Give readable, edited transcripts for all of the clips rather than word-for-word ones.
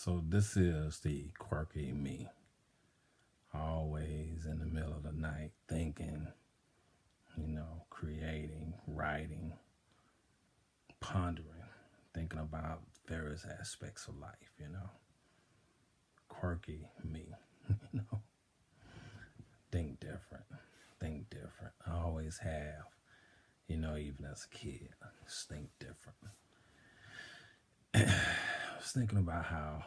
So this is the quirky me, always in the middle of the night thinking, creating, writing, pondering, thinking about various aspects of life. Quirky me, you know, think different, think different. I always have, even as a kid, just think different. I was thinking about how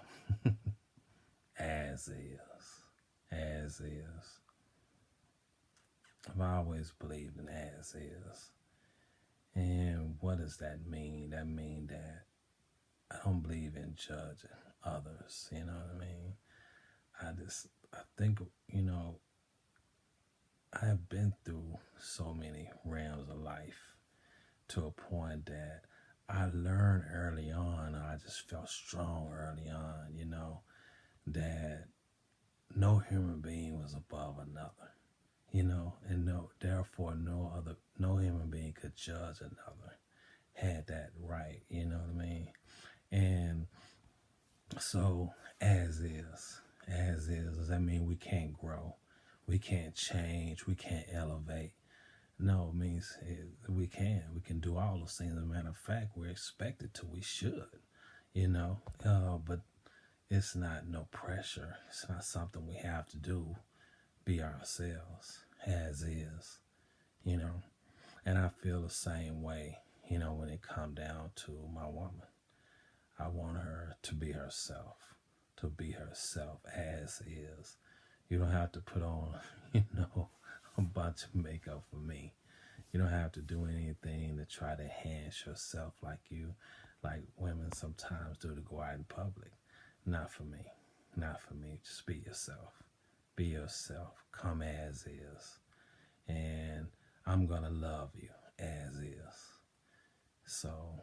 as is, as is. I've always believed in as is. And what does that mean? That means that I don't believe in judging others. You know what I mean? I think, I have been through so many realms of life to a point that I learned early on, I just felt strong early on, that no human being was above another, and therefore no human being could judge another, had that right, you know what I mean? And so, does that mean we can't grow? We can't change? We can't elevate? No, it means we can. We can do all those things. As a matter of fact, we're expected to. We should, but it's not no pressure. It's not something we have to do. Be ourselves, as is, you know. And I feel the same way, when it come down to my woman. I want her to be herself as is. You don't have to put on, a bunch of makeup for me. You don't have to do anything to try to enhance yourself like women sometimes do to go out in public. Not for me. Not for me. Just be yourself. Be yourself. Come as is. And I'm going to love you as is. So,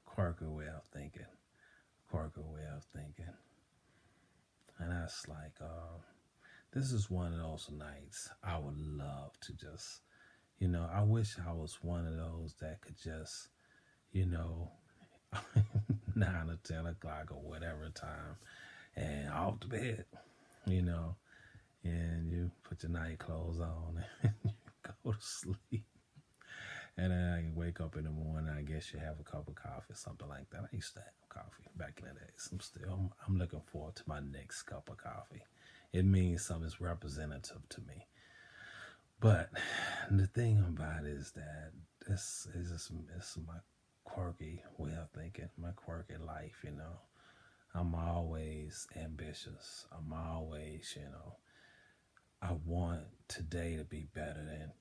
quirky way of thinking. Quirky way of thinking. And that's like, this is one of those nights I would love to just, I wish I was one of those that could just, 9 or 10 o'clock or whatever time, and off to bed, and you put your night clothes on and you go to sleep. And then I can wake up in the morning. I guess you have a cup of coffee, something like that. I used to have coffee back in the days. I'm looking forward to my next cup of coffee. It means something's representative to me. But the thing about it is that this is my quirky way of thinking, my quirky life. I'm always ambitious. I'm always, I want today to be better than,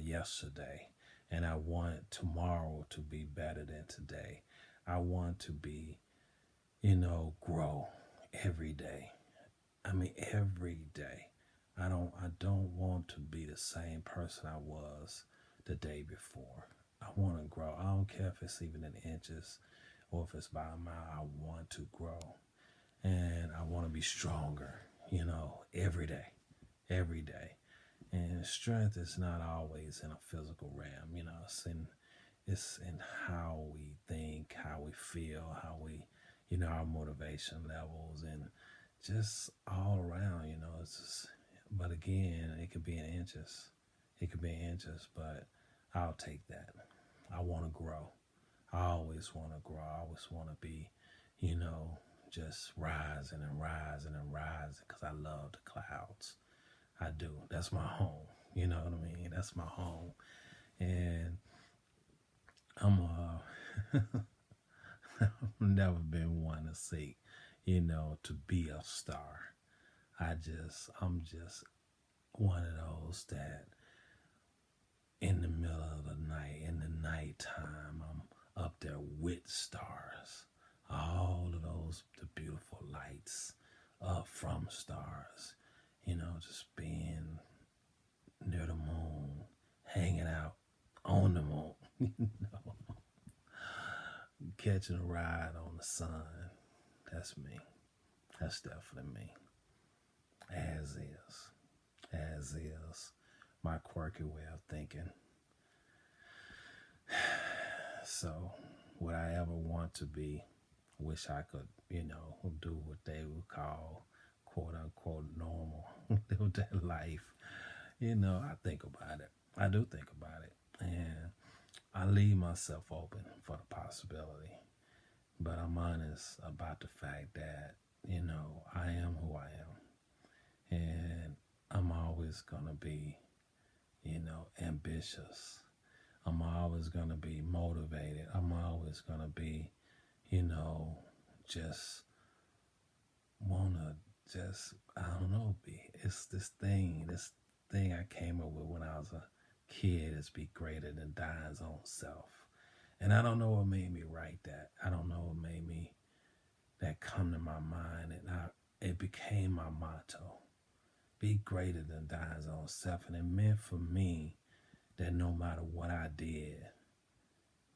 yesterday. And I want tomorrow to be better than today. I want to be, grow every day. I mean, every day. I don't want to be the same person I was the day before. I want to grow. I don't care if it's even in inches or if it's by a mile. I want to grow. And I want to be stronger, every day. Every day. And strength is not always in a physical realm, it's in how we think, how we feel, how we, our motivation levels, and just all around, it's just, but again, it could be in inches. It could be in inches, but I'll take that. I want to grow. I always want to grow. I always want to be, just rising and rising and rising because I love the clouds. I do. That's my home. You know what I mean? That's my home. And I've never been one to seek, to be a star. I'm just one of those that in the middle of the night, in the nighttime, I'm up there with stars. All of those, the beautiful lights from stars. Just being near the moon, hanging out on the moon, catching a ride on the sun. That's me. That's definitely me. As is. As is. My quirky way of thinking. So, would I ever want to be wish I could, do what they would call quote unquote normal, live that life. I think about it. I do think about it. And I leave myself open for the possibility. But I'm honest about the fact that, I am who I am. And I'm always going to be, ambitious. I'm always going to be motivated. I'm always going to be, just want to I don't know, it's this thing I came up with when I was a kid is be greater than dying's own self. And I don't know what made me write that. I don't know what made me that come to my mind. And it became my motto. Be greater than dying's own self. And it meant for me that no matter what I did,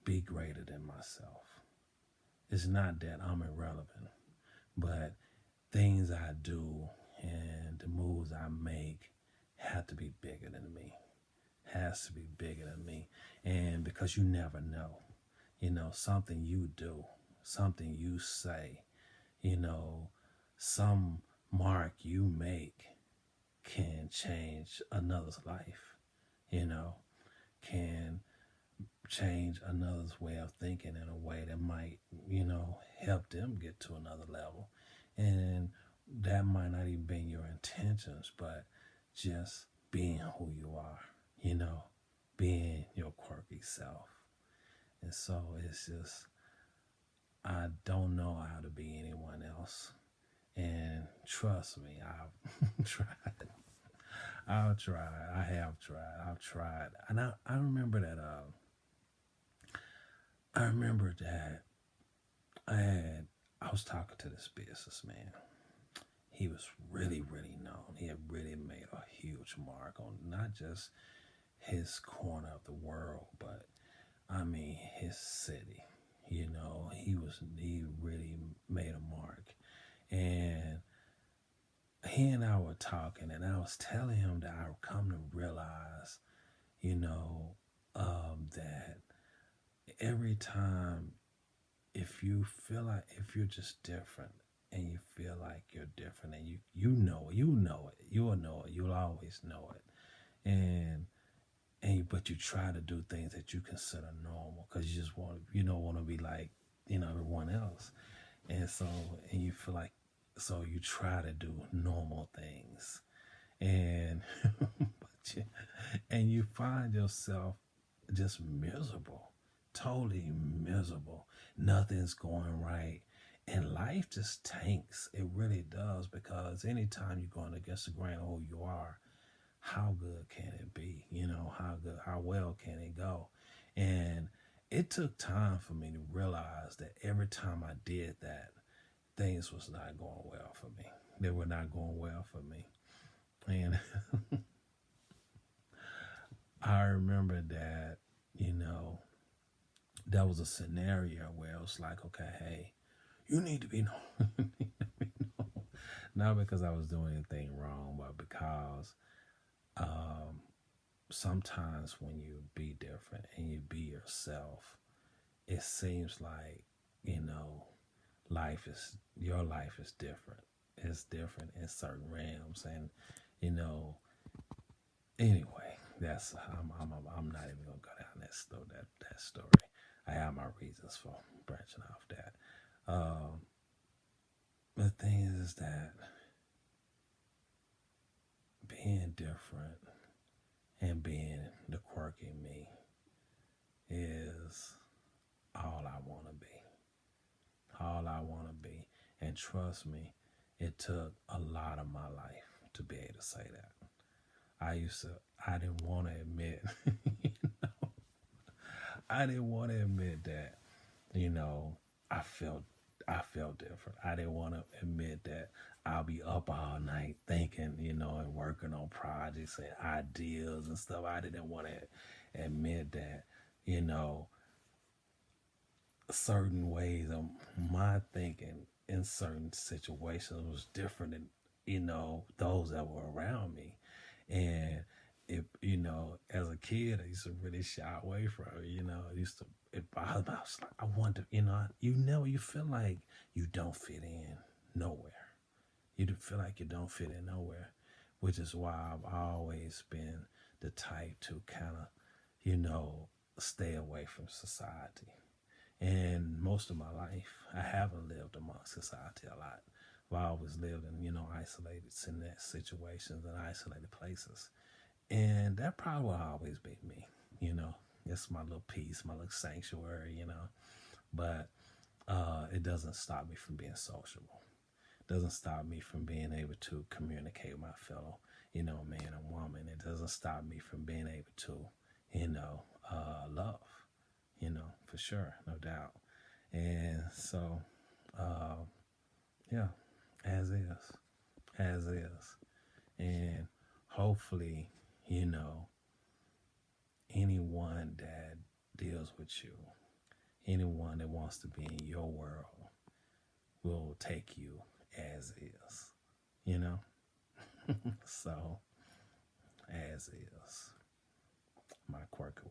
be greater than myself. It's not that I'm irrelevant, but things I do and the moves I make have to be bigger than me. Has to be bigger than me. And because you never know, something you do, something you say, some mark you make can change another's life, can change another's way of thinking in a way that might, help them get to another level. And that might not even be your intentions, but just being who you are, being your quirky self. And so it's just, I don't know how to be anyone else. And trust me, I've tried. I've tried. I have tried. I've tried. And I remember that, I was talking to this businessman. He was really, really known. He had really made a huge mark on not just his corner of the world, but his city. He really made a mark. And he and I were talking, and I was telling him that I've come to realize, that every time, if you feel like, if you're just different and you feel like you're different and you'll know it, you'll always know it. But you try to do things that you consider normal because you don't want to be like, everyone else. And you feel like, so you try to do normal things and, and you find yourself just miserable, totally miserable. Nothing's going right. And life just tanks. It really does, because anytime you're going against the grain of who you are, how good can it be? How well can it go? And it took time for me to realize that every time I did that, things was not going well for me. They were not going well for me. And I remember that, that was a scenario where it was like, okay, hey, you need to be known. Not because I was doing anything wrong, but because sometimes when you be different and you be yourself, it seems like, your life is different. It's different in certain realms. And, anyway, that's, I'm not even going to go down that story. I have my reasons for branching off that. The thing is that being different and being the quirky me is all I want to be. All I want to be. And trust me, it took a lot of my life to be able to say that. I didn't want to admit, I didn't want to admit that, I felt different. I didn't want to admit that I'll be up all night thinking, and working on projects and ideas and stuff. I didn't want to admit that, certain ways of my thinking in certain situations was different than, those that were around me. And as a kid, I used to really shy away from it. I used to it bothered me. I was like, I wonder, you feel like you don't fit in nowhere. You feel like you don't fit in nowhere, which is why I've always been the type to kind of, stay away from society. And most of my life, I haven't lived among society a lot. I've always lived in, isolated situations and isolated places. And that probably will always be me, It's my little peace, my little sanctuary. But it doesn't stop me from being sociable. It doesn't stop me from being able to communicate with my fellow, man and woman. It doesn't stop me from being able to, love, for sure, no doubt. And so, yeah, as is. And hopefully, anyone that deals with you, anyone that wants to be in your world will take you as is, So, as is. My quirk